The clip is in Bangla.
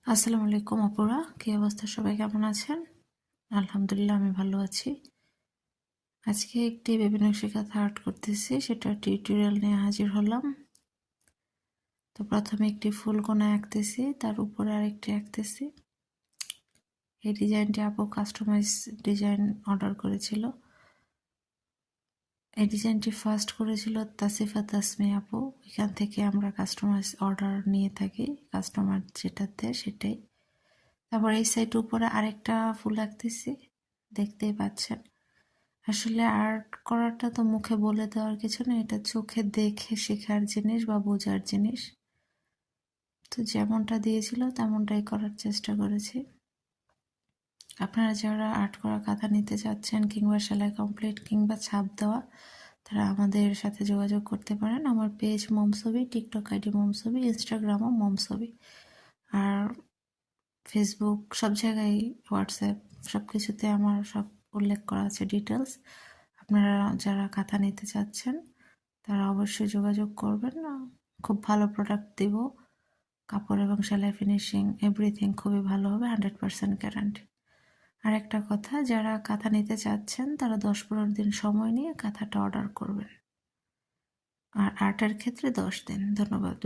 আসসালামু আলাইকুম আপুরা, কি অবস্থা? সবাই কেমন আছেন? আলহামদুলিল্লাহ আমি ভালো আছি। আজকে একটি বেবি নকশি কাঁথা আর্ট করতেছি, সেটা টিউটোরিয়াল নিয়ে হাজির হলাম। তো প্রথমে একটি ফুল কোনা আঁকতেছি, তার উপরে আরেকটি আঁকতেছি। এই ডিজাইনটি আপু কাস্টমাইজ ডিজাইন অর্ডার করেছিল। এই ডিজাইনটি ফার্স্ট করেছিল তাসিফা তাসমি আপু। এখান থেকে আমরা কাস্টমাইজ অর্ডার নিয়ে থাকি, কাস্টমার যেটাতে সেটাই। তারপর এই সাইড উপরে আরেকটা ফুল আঁকতেছি, দেখতেই পাচ্ছেন। আসলে আর্ট করাটা তো মুখে বলে দেওয়ার কিছু না, এটা চোখে দেখে শেখার জিনিস বা বোঝার জিনিস। তো যেমনটা দিয়েছিল তেমনটাই করার চেষ্টা করেছি। আপনারা যারা আর্ট করা কাঁথা নিতে চাচ্ছেন কিংবা সেলাই কমপ্লিট কিংবা ছাপ দেওয়া, তারা আমাদের সাথে যোগাযোগ করতে পারেন। আমার পেজ মমছবি, টিকটক আইডি মমছবি, ইনস্টাগ্রামও মমছবি, আর ফেসবুক, সব জায়গায়, হোয়াটসঅ্যাপ, সব কিছুতে আমার সব উল্লেখ করা আছে ডিটেলস। আপনারা যারা কাঁথা নিতে চাচ্ছেন তারা অবশ্যই যোগাযোগ করবেন। খুব ভালো প্রোডাক্ট দিব, কাপড় এবং সেলাই ফিনিশিং এভরিথিং খুবই ভালো হবে, 100% গ্যারান্টি। আর একটা কথা, যারা কাঁথা নিতে চাচ্ছেন তারা 10-15 দিন সময় নিয়ে কাঁথাটা অর্ডার করবেন, আর আর্টের ক্ষেত্রে 10 দিন। ধন্যবাদ।